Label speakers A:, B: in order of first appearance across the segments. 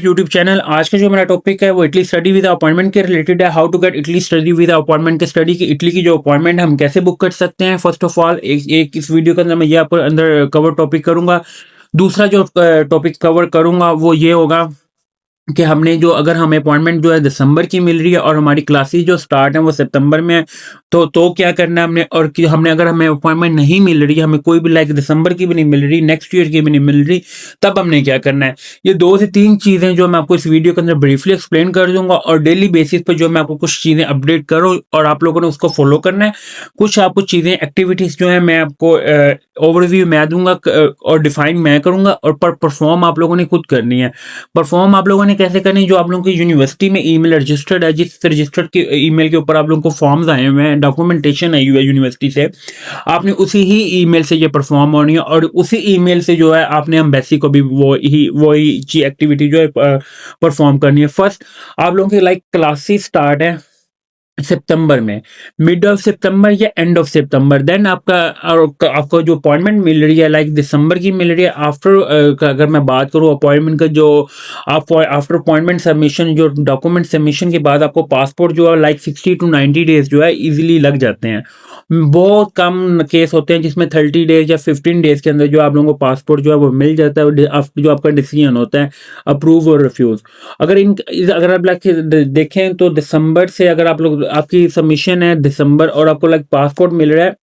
A: YouTube channel. आज का जो मेरा टॉपिक है वो इटली स्टडी विद अपॉइंटमेंट के रिलेटेड है। How to get Italy study with appointment के स्टडी की इटली की जो अपॉइंटमेंट हम कैसे बुक कर सकते हैं। फर्स्ट ऑफ ऑल एक इस वीडियो के अंदर मैं ये आपको अंदर कवर टॉपिक करूंगा। दूसरा जो टॉपिक कवर करूंगा वो ये होगा कि हमने जो अगर हमें अपॉइंटमेंट जो है दिसंबर की मिल रही है और हमारी क्लासेस जो स्टार्ट हैं वो सितंबर में है, तो क्या करना है हमने, और कि हमने अगर हमें अपॉइंटमेंट नहीं मिल रही, हमें कोई भी लाइक दिसंबर की भी नहीं मिल रही, नेक्स्ट ईयर की भी नहीं मिल रही, तब हमने क्या करना है। ये 2 से 3 चीज़ें जो मैं आपको इस वीडियो के अंदर ब्रीफली एक्सप्लेन कर दूंगा और डेली बेसिस पर जो मैं आपको कुछ चीज़ें अपडेट करूँ और आप लोगों ने उसको फॉलो करना है। कुछ आपको चीज़ें एक्टिविटीज़ जो है मैं आपको ओवरव्यू मैं दूंगा और डिफाइन मैं करूंगा, और पर परफॉर्म आप लोगों ने खुद करनी है। परफॉर्म आप लोगों ने कैसे करनी है, जो आप लोगों की यूनिवर्सिटी में ईमेल रजिस्टर्ड है, जिस रजिस्टर्ड के ईमेल के ऊपर आप लोगों को फॉर्म्स आए हुए हैं, डॉक्यूमेंटेशन आई हुई है यूनिवर्सिटी से, आपने उसी ही ईमेल से ये परफॉर्म होनी है और उसी ईमेल से जो है आपने एम्बेसी को भी वही एक्टिविटी जो है परफॉर्म करनी है। फर्स्ट आप लोगों की लाइक क्लासेस स्टार्ट है सितंबर में, मिड ऑफ सितंबर या एंड ऑफ सितंबर। देन आपको जो अपॉइंटमेंट मिल रही है लाइक दिसंबर की मिल रही है। आफ्टर अगर मैं बात करूँ अपॉइंटमेंट का, जो आप आफ्टर अपॉइंटमेंट सबमिशन, जो डॉक्यूमेंट सबमिशन के बाद आपको पासपोर्ट जो है लाइक 60 to 90 डेज जो है इजीली लग जाते हैं। बहुत कम केस होते हैं जिसमें 30 डेज या 15 डेज के अंदर जो आप लोगों को पासपोर्ट जो है वो मिल जाता है, जो आपका डिसीजन होता है अप्रूव और रिफ्यूज। अगर आप लाइक देखें तो दिसंबर से, अगर आप लोग आपकी सबमिशन है दिसंबर और आपको लाइक पासपोर्ट मिल रहा है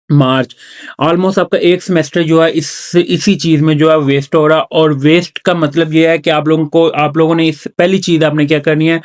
A: मार्च, ऑलमोस्ट आपका एक सेमेस्टर जो है इसी चीज में जो है वेस्ट हो रहा। और वेस्ट का मतलब ये है कि आप लोगों ने इस पहली चीज आपने क्या करनी है,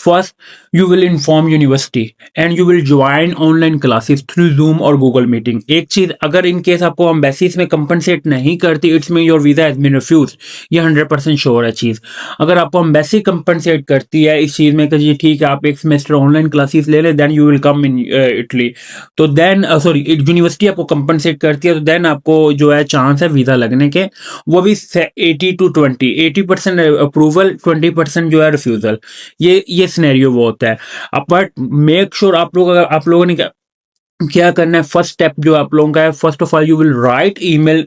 A: first you will inform university and you will join online classes through Zoom और गूगल मीटिंग। एक चीज, अगर इन केस आपको एम्बेसीज में कंपनसेट नहीं करती, it's mean your visa has been refuse, ये 100% श्योर है चीज। अगर आपको एम्बेसी कंपनसेट करती है इस चीज में कि जी ठीक है आप एक सेमेस्टर ऑनलाइन क्लासेस ले लें, then you will come in Italy, तो देन सॉरी यूनिवर्सिटी आपको कंपनसेट करती है, तो देन आपको जो है चांस है वीजा लगने के, वो भी 80% अप्रूवल, 20% जो है रिफ्यूजल। ये सिनेरियो वो होता है। बट मेक श्योर आप लोगों ने क्या करना है, फर्स्ट स्टेप जो आप लोगों का है, first of all you will write email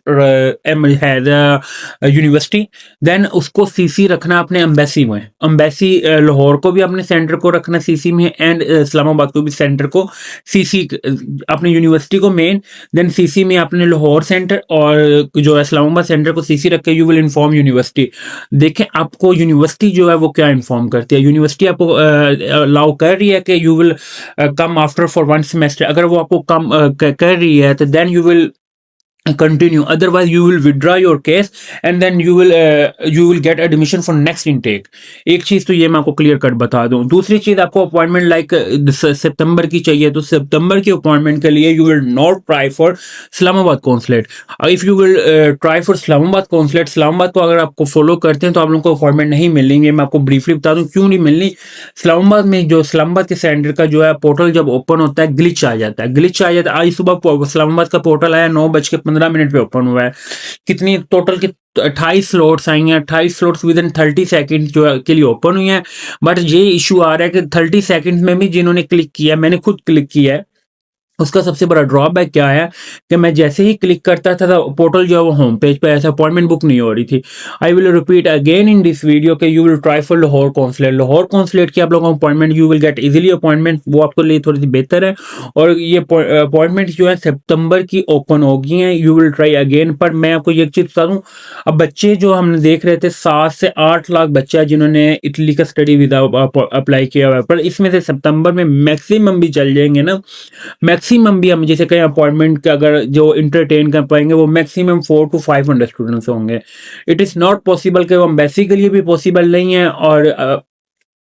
A: university, then उसको सीसी रखना अपने एम्बेसी में। एम्बेसी लाहौर को भी अपने सेंटर को रखना सीसी में, एंड इस्लामाबाद को भी सेंटर को सीसी, अपने यूनिवर्सिटी को मेन, देन सीसी में अपने लाहौर सेंटर और जो इस्लामाबाद सेंटर को सीसी रख के यू विल इन्फॉर्म यूनिवर्सिटी। देखें आपको यूनिवर्सिटी जो है वो क्या इन्फॉर्म करती है। यूनिवर्सिटी आपको अलाउ कर रही है कि you will come after for 1 semester, अगर वो आपको कम कर रही है तो then you will continue, otherwise you will withdraw your case and then you will get admission for next intake। एक चीज तो ये मैं आपको क्लियर कट बता दूं। दूसरी चीज, आपको अपॉइंटमेंट लाइक सितंबर की चाहिए, तो सितंबर की अपॉइंटमेंट के लिए you will not try for Islamabad consulate. If you will try for Islamabad consulate, Islamabad को अगर आपको फॉलो करते हैं तो आप लोगों को अपॉइंटमेंट नहीं मिलेंगे। मैं आपको ब्रीफली बता दूं क्यों नहीं मिलनी। इस्लामाबाद में जो इस्लामाबाद के सेंटर का जो है पोर्टल जब ओपन होता है ग्लिच आ जाता है। आज सुबह इस्लामाबाद का पोर्टल आया 9:15 पे ओपन हुआ है। कितनी टोटल की 28 स्लॉट्स आई हैं, 28 स्लॉट्स विद इन 30 सेकंड जो के लिए ओपन हुई हैं। बट ये इशू आ रहा है कि 30 सेकंड में भी जिन्होंने क्लिक किया, मैंने खुद क्लिक किया है, उसका सबसे बड़ा ड्रॉबैक क्या है कि मैं जैसे ही क्लिक करता था तो पोर्टल जो है वो होम पेज पे ऐसा अपॉइंटमेंट बुक नहीं हो रही थी। I will repeat again in this video कि you will try for Lahore consulate. Lahore consulate की आप लोगों को appointment you will get easily appointment, वो आपके लिए थोड़ी सी बेहतर है। और ये अपॉइंटमेंट जो है सितंबर की ओपन हो गई हैं, यू विल ट्राई अगेन। पर मैं आपको एक चीज बता दूं, अब बच्चे जो हमने देख रहे थे 7 से 8 लाख बच्चा जिन्होंने इटली का स्टडी वीजा अप्लाई किया हुआ है, पर इसमें से सितंबर में मैक्सिमम भी चल जाएंगे ना। मैक्सिमम भी हम जैसे कहीं अपॉइंटमेंट का अगर जो इंटरटेन कर पाएंगे वो मैक्सिमम 400 to 500 स्टूडेंट्स होंगे। इट इज़ नॉट पॉसिबल कि वो एम्बेसी के लिए भी पॉसिबल नहीं है और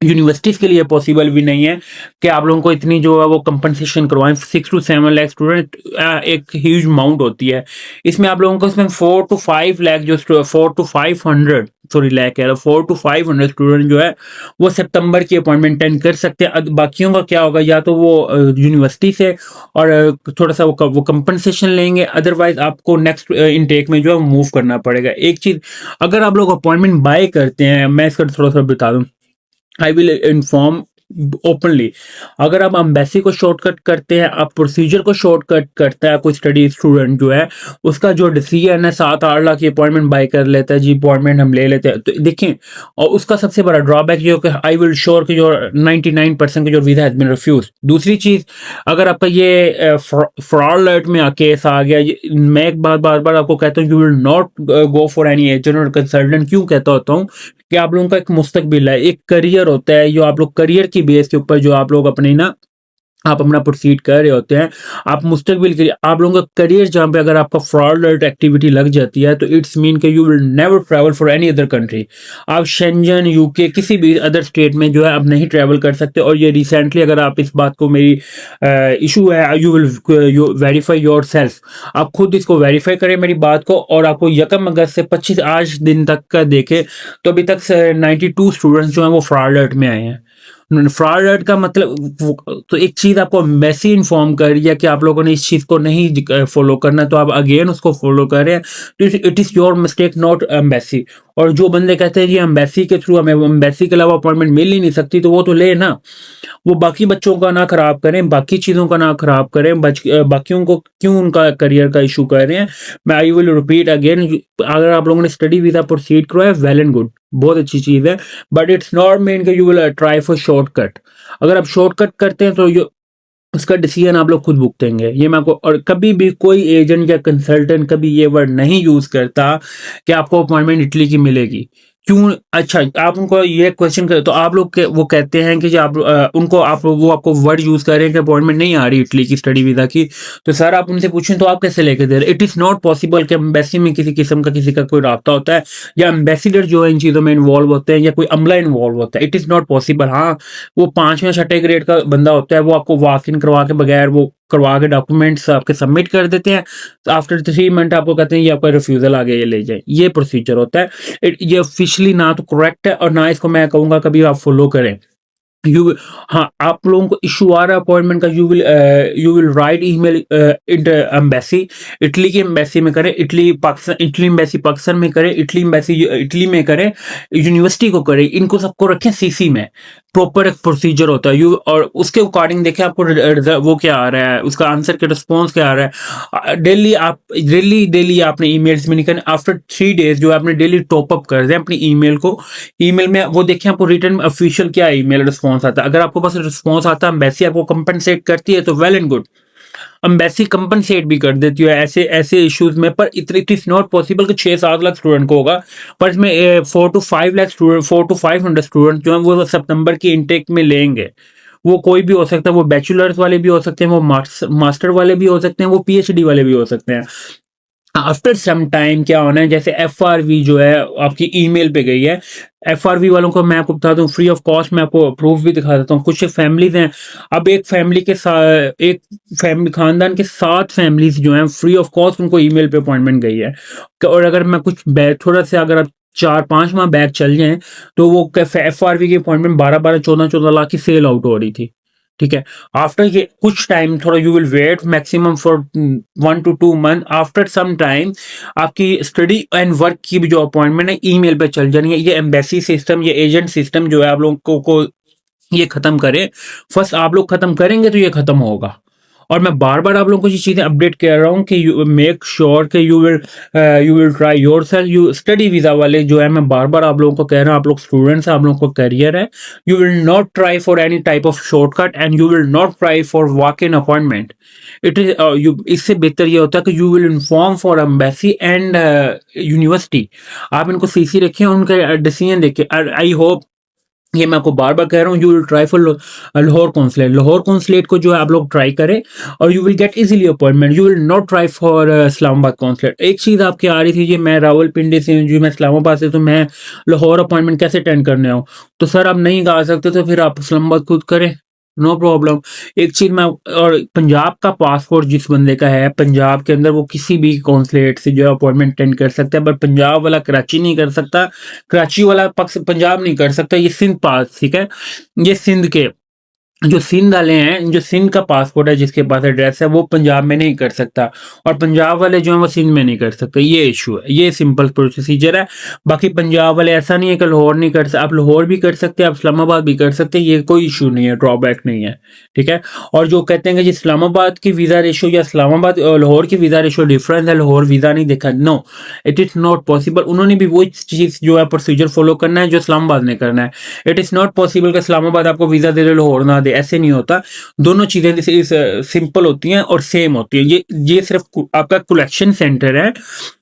A: यूनिवर्सिटीज के लिए पॉसिबल भी नहीं है कि आप लोगों को इतनी जो है वो कंपनसेशन करवाएं। 6 to 7 लाख स्टूडेंट एक ह्यूज अमाउंट होती है। इसमें आप लोगों को इसमें 4 to 5 लाख जो 4 to 500 सॉरी लाख कह रहा 4 to 500 स्टूडेंट जो है वो सितंबर की अपॉइंटमेंट अटेंड कर सकते हैं। बाकियों का क्या होगा, या तो वो यूनिवर्सिटी से और थोड़ा सा वो कंपनसेशन लेंगे, अदरवाइज आपको नेक्स्ट इनटेक में जो है मूव करना पड़ेगा। एक चीज, अगर आप लोग अपॉइंटमेंट बाय करते हैं, मैं इसका थोड़ा सा बता दूं, I will inform ओपनली। अगर आप एम्बेसी को शॉर्टकट करते हैं, आप प्रोसीजर को शॉर्टकट करता है कोई स्टडी स्टूडेंट जो है, उसका जो डिसीजन है 7-8 लाख की अपॉइंटमेंट बाय कर लेता है जी, अपॉइंटमेंट हम ले लेते हैं। तो देखिए, और उसका सबसे बड़ा ड्रॉबैक ये हो कि आई विल श्योर कि जो 99% की जो वीजा हैज बीन रिफ्यूज। दूसरी चीज, अगर आपका ये फ्रॉड अलर्ट में केस आ गया, मैं एक बात बार बार आपको कहता हूँ, you will not go for any agent और कंसल्टेंट। क्यों कहता होता हूँ कि आप लोगों का एक मुस्तकबिल है, एक करियर होता है, जो आप लोग करियर की बेस के ऊपर जो आप लोग अपने ना आप अपना प्रोसीड कर रहे होते हैं, आप मुस्तकबिल के लिए आप लोगों का करियर जहाँ पे अगर आपका फ्रॉडलेंट एक्टिविटी लग जाती है, तो इट्स मीन कि you will never travel for any other country. आप शेंजन, यूके, किसी भी अदर स्टेट में जो है आप नहीं ट्रैवल कर सकते। और ये रिसेंटली अगर आप इस बात को, मेरी इशू है, you will verify your self, आप खुद इसको वेरीफाई करें मेरी बात को। और आपको 1 अगस्त से 25 आज दिन तक का देखे तो अभी तक 92 स्टूडेंट्स जो हैं वो फ्रॉडलेंट में आए हैं। फ्रॉड अलर्ट का मतलब तो एक चीज आपको मैसी इन्फॉर्म कर रही है कि आप लोगों ने इस चीज को नहीं फॉलो करना, तो आप अगेन उसको फॉलो कर रहे हैं, तो it is your mistake, not embassy. और जो बंदे कहते हैं जी एम्बेसी के थ्रू हमें एम्बेसी के अलावा अपॉइंटमेंट मिल ही नहीं सकती, तो वो तो ले ना, वो बाकी बच्चों का ना खराब करें, बाकी चीजों का ना खराब करें, बाकियों को क्यों उनका करियर का इशू कर रहे हैं। मैं आई विल रिपीट अगेन, अगर आप लोगों ने स्टडी वीजा प्रोसीड करवाया, वेल एंड गुड, बहुत अच्छी चीज है, बट इट्स नॉट मीन कि you will try for shortcut. अगर आप शॉर्टकट करते हैं तो उसका डिसीजन आप लोग खुद भुगतेंगे, ये मैं आपको। और कभी भी कोई एजेंट या कंसल्टेंट कभी ये वर्ड नहीं यूज करता कि आपको अपॉइंटमेंट इटली की मिलेगी। क्यों? अच्छा, आप उनको ये क्वेश्चन कर तो आप लोग वो कहते हैं कि जो आप उनको आप वो आपको वर्ड यूज कर रहे हैं कि अपॉइंटमेंट नहीं आ रही इटली की स्टडी वीजा की, तो सर आप उनसे पूछें तो आप कैसे लेके दे रहे? इट इज नॉट पॉसिबल कि एम्बेसी में किसी किस्म का किसी का कोई रास्ता होता है, या एम्बेसिडर जो है इन चीजों में इन्वॉल्व होते हैं, या कोई अमला इन्वॉल्व होता है। It is not possible. हाँ, वो 5वें 6ठे ग्रेड का बंदा होता है, वो आपको वॉक इन करवा के बगैर वो करवा के डॉक्यूमेंट्स आपके सबमिट कर देते हैं, तो आफ्टर 3 मंथ आपको कहते हैं ये आपका रिफ्यूजल आ गया, ये ले जाए। ये प्रोसीजर होता है। ये ऑफिशियली ना तो करेक्ट है और ना इसको मैं कहूंगा कभी आप फॉलो करें। यू हाँ, आप लोगों को इशू आ रहा है अपॉइंटमेंट का, you will write email inter embassy, Italy की एम्बेसी में करें, Italy Pakistan, Italy embassy Pakistan में करें, इटली एम्बेसी इटली में करें, यूनिवर्सिटी को करें, इनको सबको रखें सीसी में। प्रॉपर एक प्रोसीजर होता है, यू और उसके अकॉर्डिंग देखें आपको वो क्या आ रहा है, उसका आंसर के रिस्पॉन्स क्या आ रहा है। डेली आप डेली आपने ईमेल्स में नहीं करना। आफ्टर 3 डेज जो आपने डेली टॉप अप कर दें अपनी ईमेल को, ईमेल में वो देखें आपको रिटर्न ऑफिशियल क्या ईमेल रिस्पॉन्स आता है। अगर आपको पास रिस्पॉन्स आता है, एम्बेसी आपको कंपनसेट करती है तो well and good, embassy compensate भी कर देती है ऐसे ऐसे इश्यूज में। पर इट इज नॉट पॉसिबल कि 6-7 लाख स्टूडेंट को होगा, पर इसमें 4 to 5 lakh student, 400 to 500 student जो है वो सितंबर की इनटेक में लेंगे। वो कोई भी हो सकता है, वो बैचलर्स वाले भी हो सकते हैं, वो मास्टर वाले भी हो सकते हैं, वो पीएचडी वाले भी हो सकते हैं। आफ्टर सम टाइम क्या होना है, जैसे एफआरवी जो है आपकी ईमेल पे गई है, एफआरवी वालों को मैं आपको बता दूं फ्री ऑफ कॉस्ट मैं आपको प्रूफ भी दिखा देता हूँ। कुछ फैमिलीज हैं, अब एक फैमिली के साथ, एक फैमिली खानदान के 7 फैमिलीज जो हैं फ्री ऑफ कॉस्ट उनको ईमेल पे अपॉइंटमेंट गई है। और अगर मैं कुछ थोड़ा सा अगर आप 4-5 माह बैक चल जाएं, तो वो एफआरवी की अपॉइंटमेंट 12-14 लाख की सेल आउट हो रही थी। ठीक है, आफ्टर ये कुछ टाइम थोड़ा you will wait maximum for 1 to 2 month, after some time आपकी स्टडी एंड वर्क की भी जो अपॉइंटमेंट है ईमेल पे चल जानी है। ये एम्बेसी सिस्टम, ये एजेंट सिस्टम जो है आप लोगों को ये खत्म करें। फर्स्ट आप लोग खत्म करेंगे तो ये खत्म होगा। और मैं बार बार आप लोगों को ये चीजें अपडेट कर रहा हूँ कि यू मेक श्योर कि you will try your self. You study visa वाले जो है, मैं बार बार आप लोगों को कह रहा हूँ, आप लोग स्टूडेंट्स हैं, आप लोगों को करियर है, you will not try for any type of shortcut and you will not try for walk in appointment. It is इससे बेहतर ये होता है कि you will inform for embassy and university. आप इनको सीसी रखें, उनका डिसीजन देखें। आई होप, ये मैं आपको बार बार कह रहा हूँ, you will try for Lahore consulate. Lahore consulate को जो है आप लोग ट्राई करें और you will get easily appointment. You will not try for Islamabad consulate. एक चीज़ आपकी आ रही थी जी, मैं रावलपिंडी से जी, मैं इस्लामाबाद से, तो मैं लाहौर अपॉइंटमेंट कैसे अटेंड करने आऊँ? तो सर आप नहीं आ सकते तो फिर आप इस्लामाबाद खुद करें, नो प्रॉब्लम। एक चीज मैं, और पंजाब का पासपोर्ट जिस बंदे का है, पंजाब के अंदर वो किसी भी कॉन्सुलेट से जो है अपॉइंटमेंट अटेंड कर सकता है, बट पंजाब वाला कराची नहीं कर सकता, कराची वाला पंजाब नहीं कर सकता। ये सिंध पास, ठीक है, ये सिंध के जो सिंध वाले हैं, जो सिंध का पासपोर्ट है, जिसके पास एड्रेस है, वो पंजाब में नहीं कर सकता, और पंजाब वाले जो हैं वो सिंध में नहीं कर सकते। ये इशू है, ये सिंपल प्रोसीजर है। बाकी पंजाब वाले ऐसा नहीं है कि लाहौर नहीं कर सकते, आप लाहौर भी कर सकते हैं, आप इस्लामाबाद भी कर सकते हैं, ये कोई इशू नहीं है, ड्रॉबैक नहीं है, ठीक है। और जो कहते हैं कि जी इस्लामाबाद की वीज़ा रेशो या इस्लामाबाद और लाहौर की वीज़ा रेशो डिफरेंस है, लाहौर वीज़ा नहीं देखा, no, it is not possible. उन्होंने भी वही चीज़ जो है प्रोसीजर फॉलो करना है जो इस्लामाबाद ने करना है। इट इज़ नॉट पॉसिबल कि इस्लामाबाद आपको वीज़ा दे दे, लाहौर ना दे, ऐसे नहीं होता। दोनों चीज़ें सिंपल होती हैं और सेम होती है। ये सिर्फ आपका कलेक्शन सेंटर है,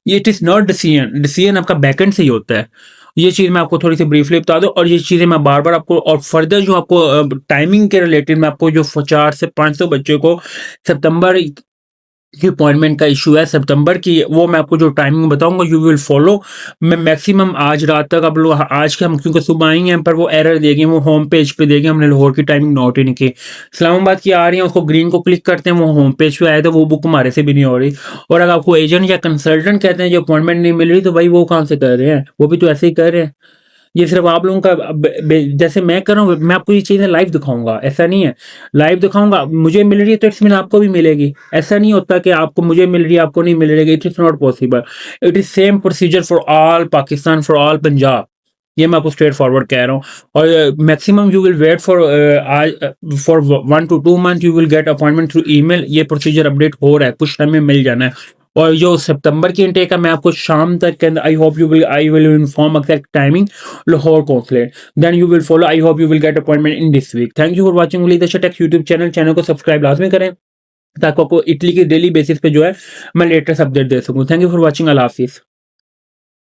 A: it is not decision, decision आपका बैकएंड से ही होता है। ये चीज़ मैं आपको थोड़ी सी ब्रीफली बता दूं, और ये चीज़ें मैं बार बार आपको, और फर्दर जो आपको टाइमिंग के रिलेटेड मैं आपको जो 4 से 500 बच्चों को सितंबर की अपॉइंटमेंट का इशू है सितंबर की, वो मैं आपको जो टाइमिंग बताऊंगा यू विल फॉलो। मैं मैक्सिमम आज रात तक आप लोग, आज के हम क्योंकि सुबह आई हैं पर वो एरर देगी, वो होम पेज पे देगी, हमने लाहौर की टाइमिंग नोट ही नहीं की। इस्लामाबाद की आ रही है, उसको ग्रीन को क्लिक करते हैं, वो होम पेज पे आए तो वो बुक हमारे से भी नहीं हो रही। और अगर आपको एजेंट या कंसल्टेंट कहते हैं जो अपॉइंटमेंट नहीं मिल रही, तो भाई वो कहाँ से कर रहे हैं, वो भी तो ऐसे ही कर रहे हैं। ये सिर्फ आप लोगों का जैसे मैं कर रहा हूँ, मैं आपको ये चीज़ें लाइव दिखाऊंगा, ऐसा नहीं है। लाइव दिखाऊंगा, मुझे मिल रही है तो इट्स मीन आपको भी मिलेगी। ऐसा नहीं होता कि आपको, मुझे मिल रही है आपको नहीं मिल रही, it is not possible. It is same procedure for all Pakistan, for all Punjab. ये मैं आपको स्ट्रेट फॉरवर्ड कह रहा हूँ। और maximum you will wait for आज for 1 to 2 month you will get appointment through email. ये प्रोसीजर अपडेट हो रहा है, कुछ टाइम में मिल जाना है। और जो सितंबर की इनटेक है, मैं आपको शाम तक के अंदर, I will inform exact timing Lahore consulate, then you will follow. I hope you will get appointment in this week. Thank you for watching Wali the tech YouTube channel को सब्सक्राइब लाजमी करें, ताकि आपको इटली के डेली बेसिस पे जो है मैं लेटेस्ट अपडेट दे सकूँ। थैंक यू फॉर वॉचिंग, अल्लाह हाफिज़।